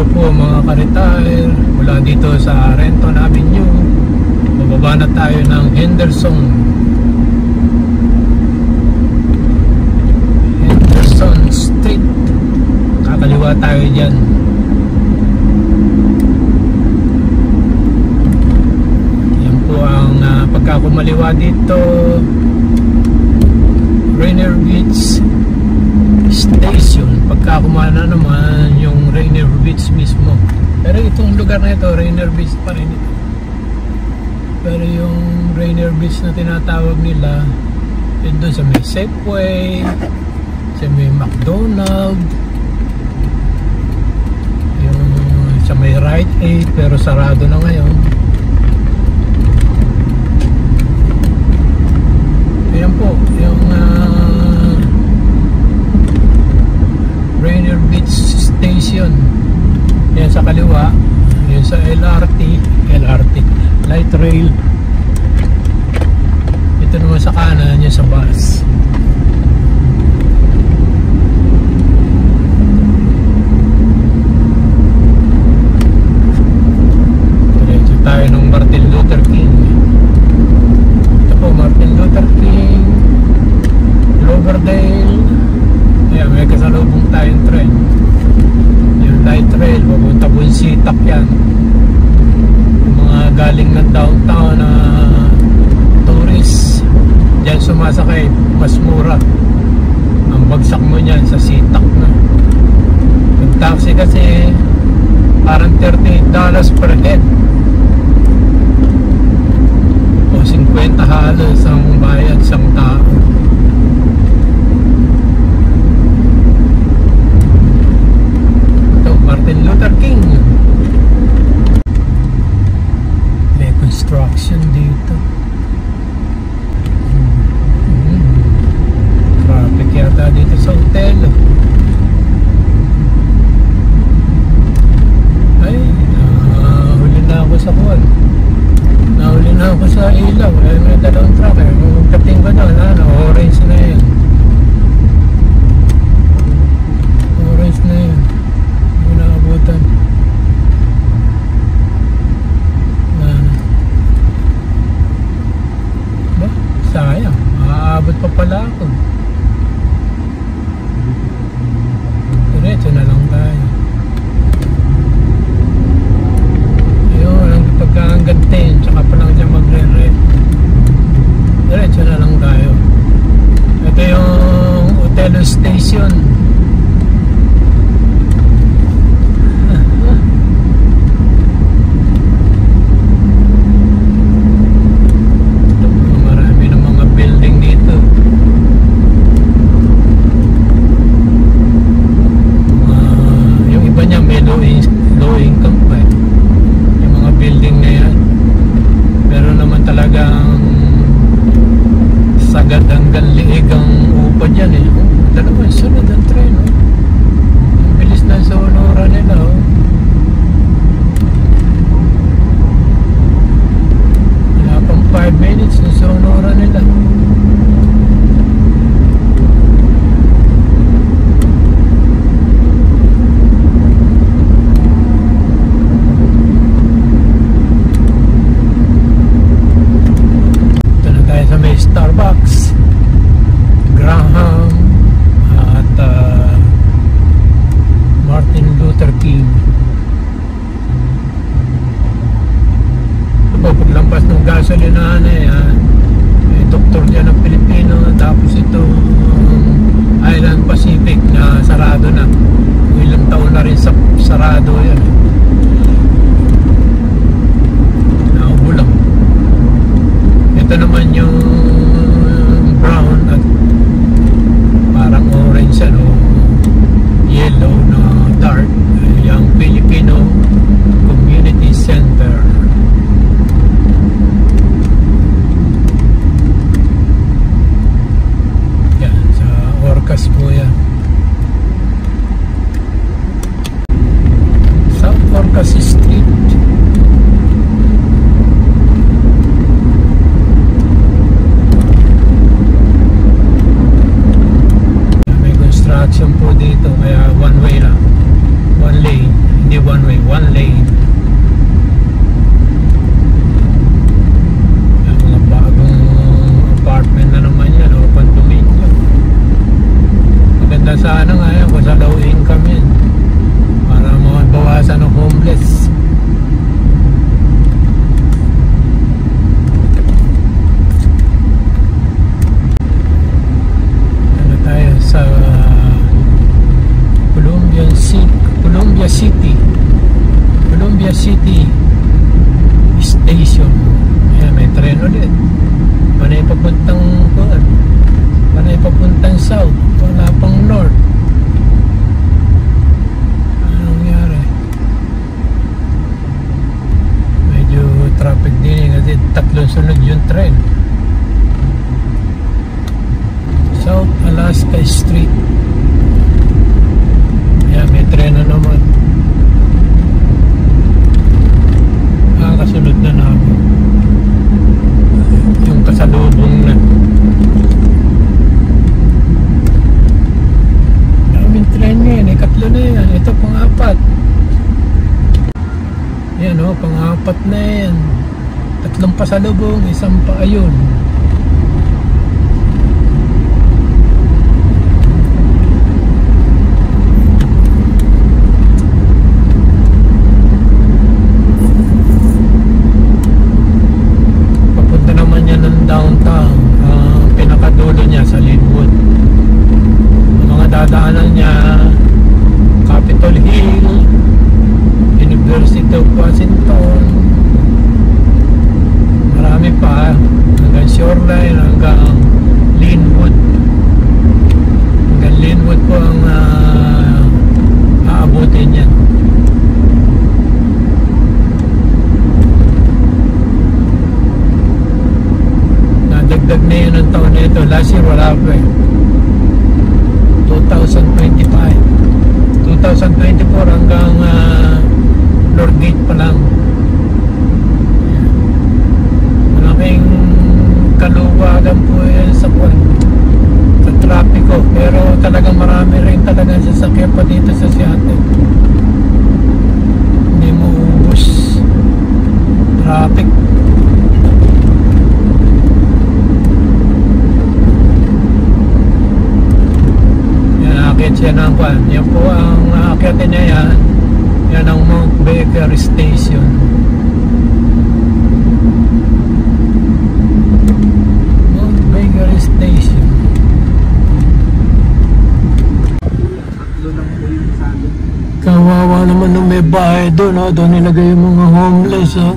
araw po mga ka-retire. Mula dito sa Renton Avenue, bababa na tayo ng Henderson Street. Kakaliwa tayo dyan. Yan po ang pagkakumaliwa dito, Rainier Beach Station. Pagkakumana naman yung Rainier Beach mismo. Pero itong lugar na ito, Rainier Beach pa rin ito. Pero yung Rainier Beach na tinatawag nila, yun doon sa may Safeway, sa may McDonald, yung sa may Rite Aid, pero sarado na ngayon. Ayan po yung Rainier Beach Station. Yan sa kaliwa, yan sa LRT Light Rail. Ito naman sa kanan, yan sa bus. Diretso tayo ng Martin Luther King. Ito po, Martin Luther King, Cloverdale. Ayan, may kasalubong tayong tren. Yung light rail, papunta po yung Sitak yan. Yung mga galing ng downtown na tourists, dyan sumasakay, mas mura. Ang bagsak mo dyan sa Sitak na. Yung taxi kasi parang $38 per head o 50 halos ang bayad isang tao. Martin Luther King. May construction dito. Traffic yata dito sa hotel. Ay, nahuli na ako sa kuwan. Nahuli na ako sa ilaw. Ay, may dalawang truck. Magdating ba doon? Orange na yun. Orange na yun. Naabutan. susunod yung tren. South Alaska Street. Ayan, may tren na naman. Kasunod na namin. Yung kasalubong na. Daming tren ngayon. Ikatlo na yan. Ito pang-apat. Yan o, pang-apat na yan. Tatlong pasalubong, isang paayun. Papunta naman yan ng downtown. Pinakadulo niya sa Linwood. Ang mga dadaanan niya, Capitol Hill, University of Washington, marami pa, hanggang Shoreline, hanggang Linwood. Hanggang Linwood po ang aabutin niya. Nadagdag na yun ang taon na ito. Last year wala pa eh. 2025 2024 hanggang North Gate pa lang. Malaking kaluwagan po yan sa trapiko, pero talagang marami rin talagang sasakyan pa dito sa Seattle. Hindi mo ubos traffic. Yan, akit siya ng kwan. Yan po ang akitin niya yan. Yan ang Mount Baker Station. Mount Baker Station. Kawawa naman nung may bahay doon, no? Doon nilagay yung mga homeless, oh.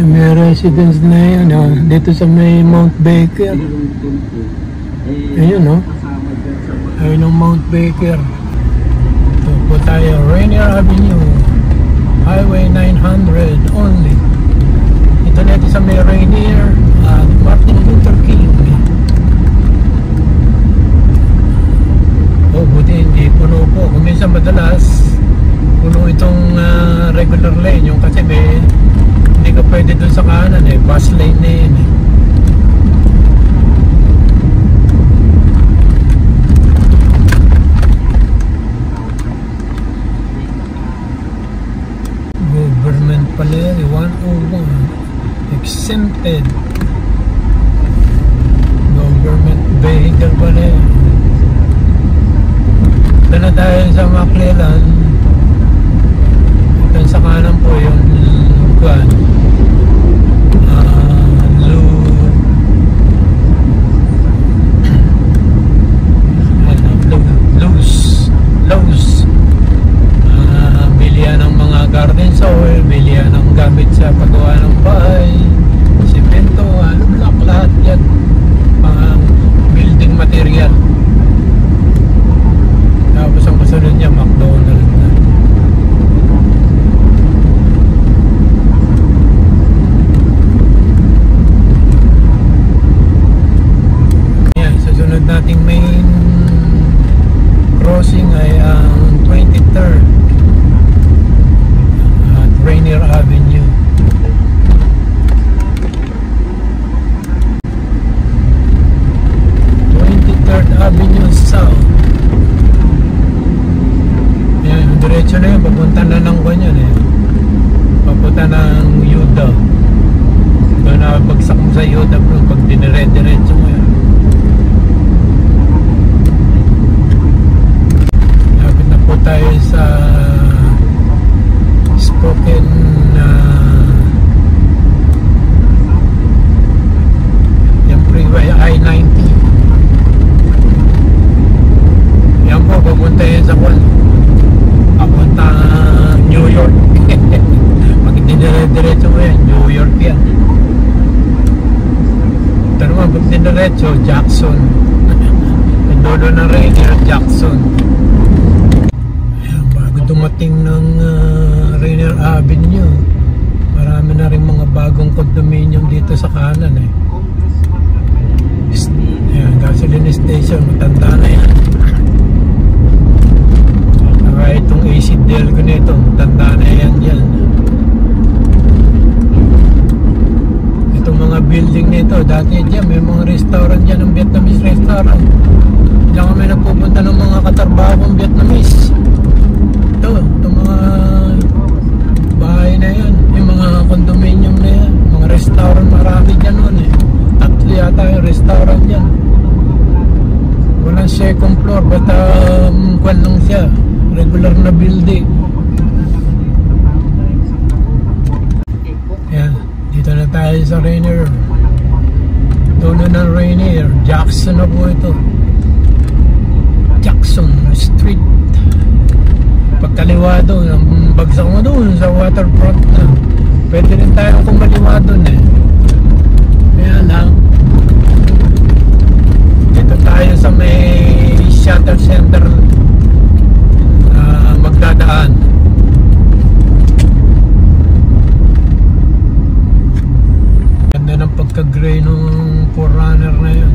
May residence na yan, oh. Dito sa may Mount Baker. Ayun, no? Ayun ang Mount Baker. Ito po tayo, Rainier Avenue, Highway 900 only. Ito na ito sa may Rainier at Martin Luther King. Oh, buti hindi puno po. Kung minsan madalas puno itong regular lane, yung kasi may hindi ka pwede dun sa kanan eh, bus lane na yun eh. Government Paleri 101 exempted. Government vehicle Paleri. Ito na tayo sa McClellan. Ito sa kanan po yung kuwan, Lowe's. Bilihan ng mga garden soil, bilihan ng gamit sa paggawa ng bahay, simento, block, lahat yan, pang building material. Tapos ang kasunod niya, McDonald's na. Yan, susunod nating main crossing ay ang 23rd at Rainier Avenue. Avenue South. Yan, diretso na yun, papunta na ng kanyan eh. Papunta ng Yuda. Doon na bagsak mo sa Yuda bro, pag dinire-diretso mo yan. Lapit na po tayo sa Spoken yung freeway I-90. Yan po, papunta yan sa Kuala. Papunta New York. Pag dinire-diretso mo yan, New York yan. Ito naman, pag dinire-diretso, Jackson. Dulo ng Rainier, Jackson. Ayan, bago dumating ng Rainier Avenue, marami Marami na rin mga bagong condominium dito sa kanan eh. Ayan, gasoline station, matanda na yan. Saka itong AC Delco nito, matanda na yan dyan. Itong mga building nito, dati dyan may mga restaurant dyan, ng Vietnamese restaurant. Diyan kami napupunta ng mga katarbahong Vietnamese. Itong mga bahay na yan, yung mga condominium na yan, mga restaurant, marami dyan nun eh. Tatlo yata yung restaurant dyan. Walang second floor, basta kwan lang siya, regular na building. Yan, dito na tayo sa Rainier. Dulo ng Rainier, Jackson na po ito. Jackson Street. Pagkaliwa doon, ang bagsak mo doon sa waterfront na. Pwede rin tayo kumaliwa doon eh. Kaya lang, dito tayo sa may shuttle center magdadaan. Ganda ng pagka-gray nung Forerunner na yun.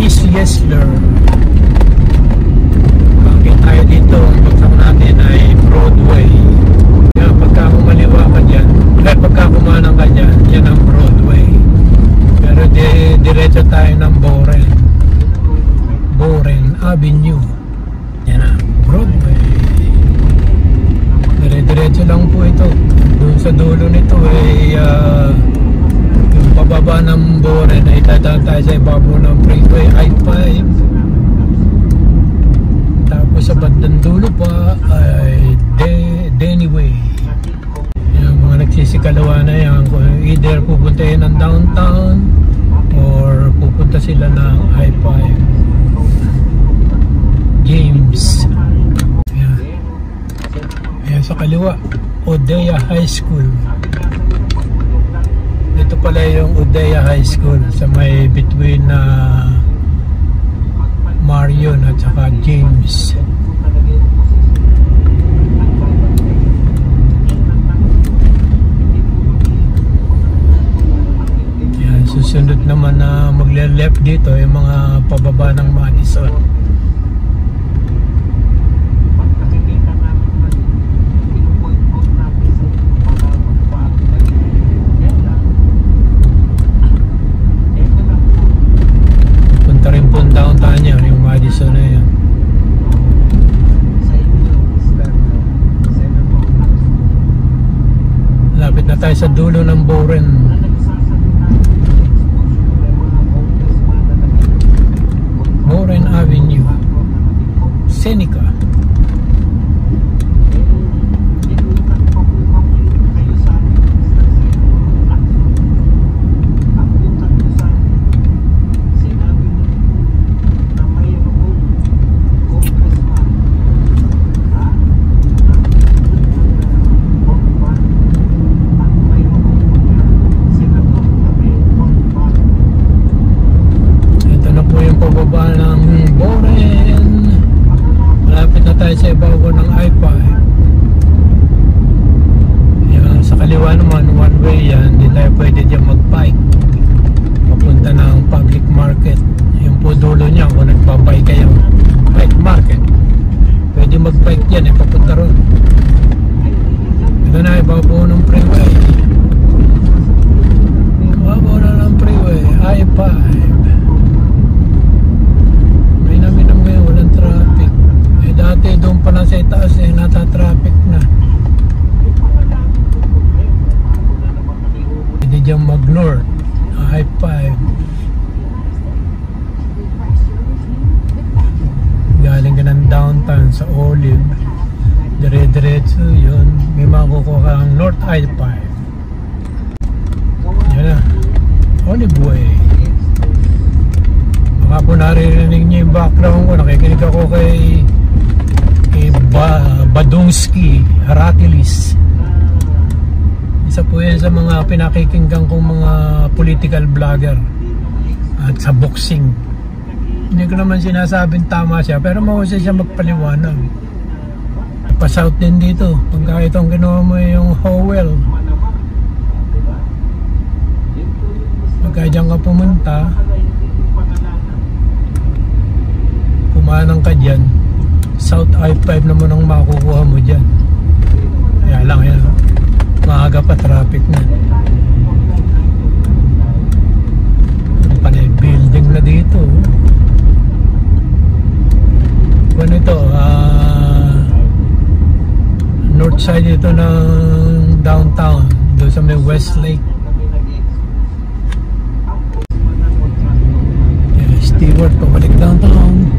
East Yesler. Bakit tayo dito? Ang bagsak natin ay Broadway. Kaya pagka kumaliwa ka dyan, pagka kumanang ka dyan, yan ang Broadway. Pero diretso tayo ng Boren Avenue. Yan ang Broadway. Diretso lang po ito. Doon sa dulo nito ay yung pababa ng Boren ay dadaan tayo sa ibabaw ng freeway I-5. Tapos sa bandang dulo pa ay Denny Way. Yung mga nagsisikalawa na yan, either pupunta yan ng downtown or pupunta sila ng I-5 James. Ayan sa kaliwa, Odeya High School. Ito pala yung Odeya High School sa may between Marion at saka James. Yan, susunod naman na magle-left dito yung mga pababa ng Madison. Madison na yan. Lapit na tayo sa dulo ng Boren. Boren Avenue, Seneca. Sa ibabaw ng I-5. Yan, sa kaliwa naman one way yan, hindi tayo pwede dyan mag-bike papunta ng public market. Yung po dulo niya kung nagpa-bike kayo, bike market, pwede mag-bike yan eh, papunta ron. Ito na ibabaw ng freeway, ibabaw na ng freeway I-5. May naminam ngayon, walang traffic. Dati doon pa lang sa itaas eh, nata-traffic na. Hindi dyan mag-north, I-5. Galing ka ng downtown sa Olive, dire-diretso yun, may makukuha kang North I-5. Yan na, Olive Way. Baka po naririnig niyo yung background ko, nakikinig ako kay Badungski Haratilis. Isa po yan sa mga pinakikinggan kong mga political vlogger at sa boxing. Hindi ko naman sinasabing tama siya, pero mahusay siya magpaliwanag. Pa-south din dito. Pagka itong ginawa mo yung Howell. Pagka dyan ka pumunta, kumanang ka dyan, South I-5 naman ang makukuha mo dyan. Kaya lang yan, maaga pa traffic na. Panay building na dito. Kung ito, north side ito ng downtown, doon sa may Westlake. Stewart, pabalik downtown.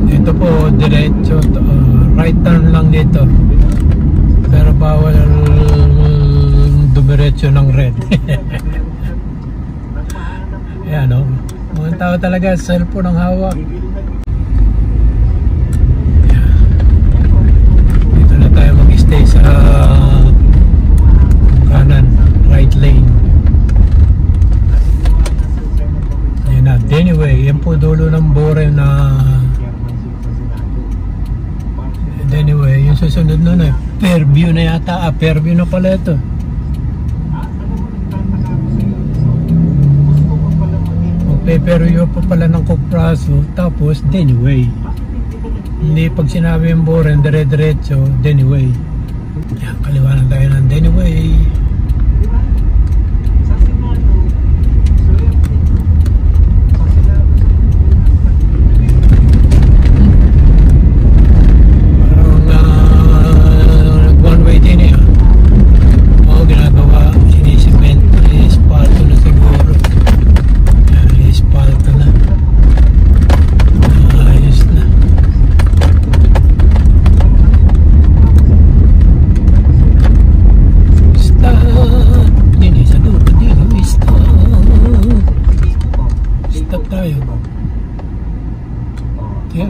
Ito po, diretso, right turn lang dito. Pero bawal dumiretso ng red. Ayan o, mga tao talaga, cellphone ang hawak. Dito na tayo mag-stay sa kanan, right lane. Ayan na, anyway, yan po dulo ng bore na. Anyway, yung susunod nun eh, Fairview na yata. Fairview na pala ito. Fairview pa pala ng Cupraso. Tapos Denway. Hindi pag sinabi yung bore, dire-diretso Denway. Yan, kaliwanan tayo ng Denway.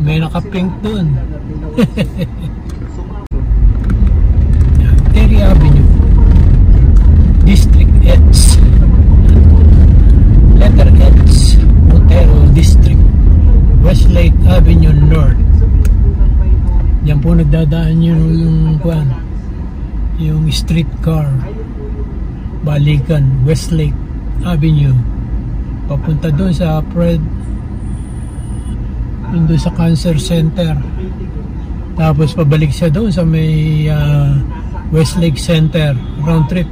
May naka-pink doon. Terry Avenue, District H, letter H, Otero District, Westlake Avenue North. Yan po nagdadaan yung streetcar balikan Westlake Avenue papunta doon sa doon sa Cancer Center, tapos pabalik siya doon sa may Westlake Center, round trip.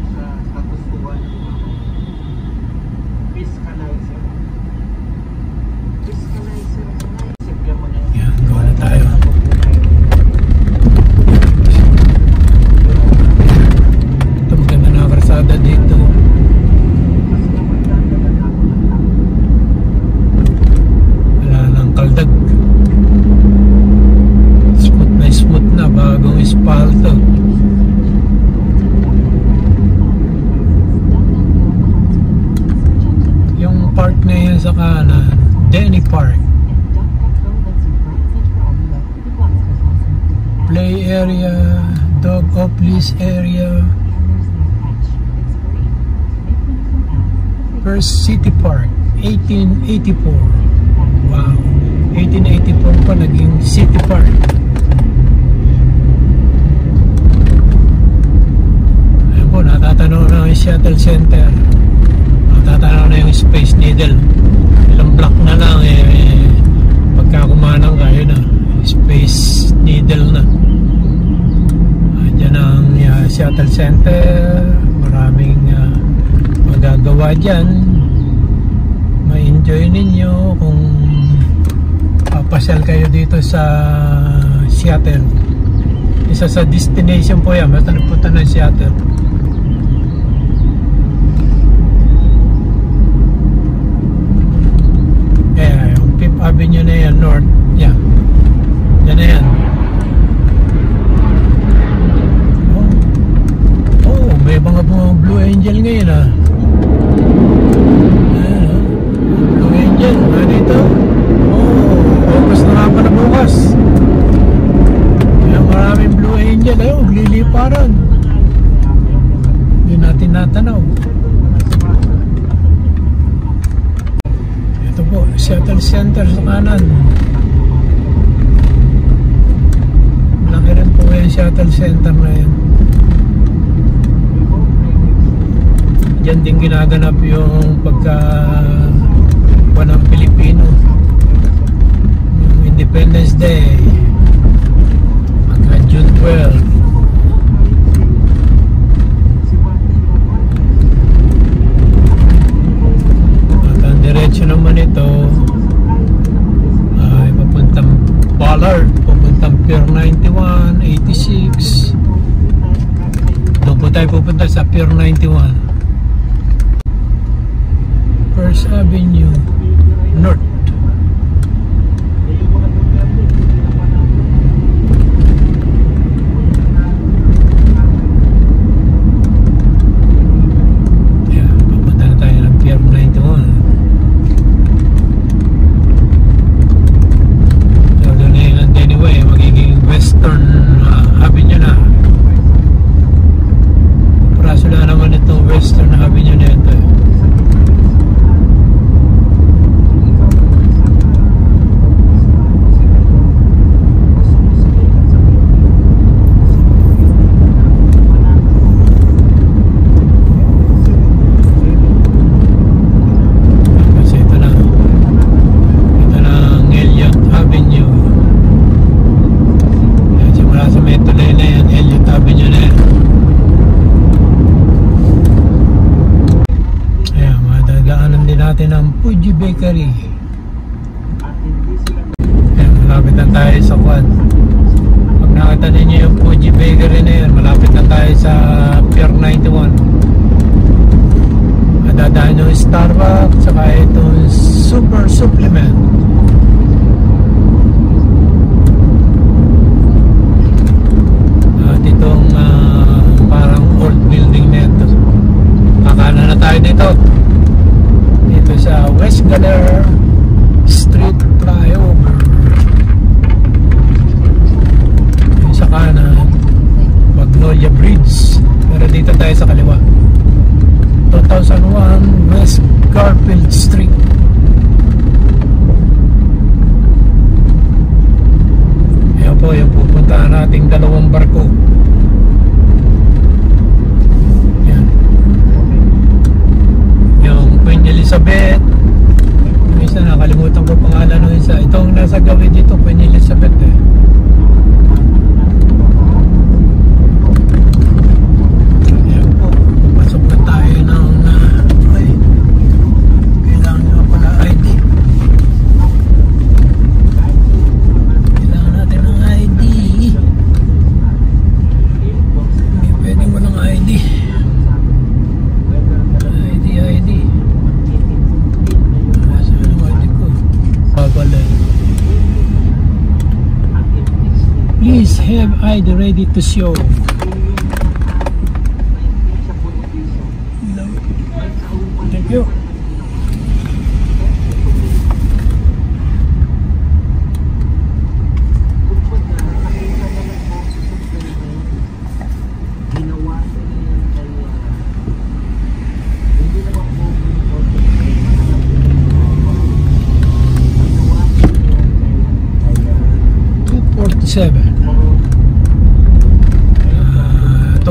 Yan, gawa na tayo. Ito maganda na karsada dito. Kaldag, smooth na, bagong espalto. Yung park na yun sa kanan, Denny Park, play area, dog off-leash area. First City Park, 1884. Wow, 1884 pa naging City Park. Ayan po, natatanaw na yung Seattle Center, natatanaw na yung Space Needle. Ilang block na lang pagka kumanang kayo na Space Needle na. Diyan ang Seattle Center. Maraming magagawa dyan. Ma-enjoy ninyo kung papasyal kayo dito sa Seattle. Isa sa destination po yan basta nagpunta ng Seattle. Yung Fifth Avenue na yan, North. Yan na yan. May mga Blue Angel ngayon Blue Angel, dito. August na nga pa na bukas. Kaya maraming Blue Angel liliparan. Hindi natin natanaw. Ito po, Seattle Shuttle Center sa kanan. Malaki rin po yung Shuttle Center na yan. Diyan din ginaganap yung pagka ng Pilipino, yung Independence Day hanggang June 12. At ang diretsyo naman ito ay papuntang Ballard, papuntang Pier 91, 86. Doon po tayo pupunta sa Pier 91. First Avenue North. Yeah, papunta na tayo ng Pier 91. So doon na yun, anyway, magiging Western Avenue na. Praso na naman itong Western Avenue na ito. Ng Fuji Bakery. Ayan, malapit na tayo sa Kwan. Pag nakita ninyo yung Fuji Bakery na yun, malapit na tayo sa Pier 91. Madadaan yung Starbucks, saka itong Super Supplement. At itong parang old building na ito. Kakanan na tayo dito. Ito sa West Galler Street Flyover. Yung sa kanan, Magnolia Bridge. Pero dito tayo sa kaliwa. 2001 West Garfield Street. Ayan po yung pupuntahan nating dalawang barko. Queen Elizabeth, yung isa nakalimutan ko pangalan ng isa. Itong nasa gawin dito, Queen Elizabeth eh. Ayan po, pasok na tayo ng ay, kailangan nyo pala ID. Kailangan natin ng ID. Hindi pwedeng walang ID. ID. Please have ID ready to show. No. Thank you.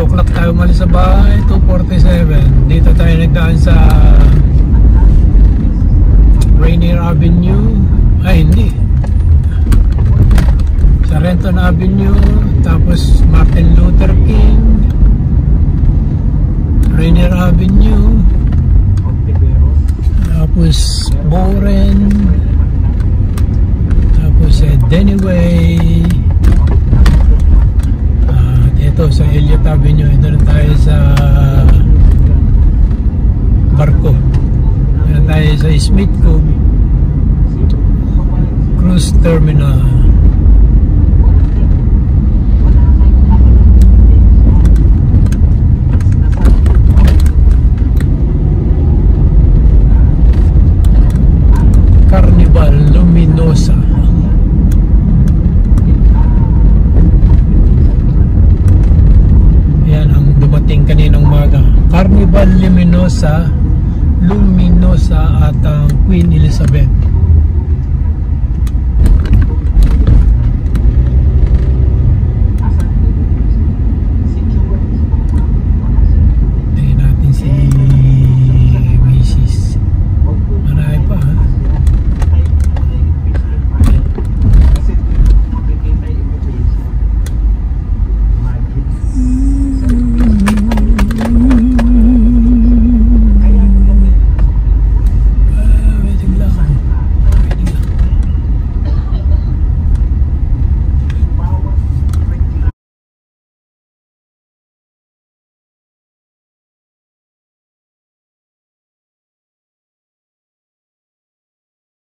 O'clock tayo umalis sa bahay, 2:47. Dito tayo nagdaan sa Rainier Avenue. Ay, hindi. Sa Renton Avenue, tapos Martin Luther King, Rainier Avenue, tapos Boren, tapos Denny Way. Ito sa Elliott Avenue. Ito na tayo sa barko. Ito na tayo sa Smith Cove Cruise Terminal. Carnival Luminosa. Kaninang umaga, Carnival Luminosa at ang Queen Elizabeth.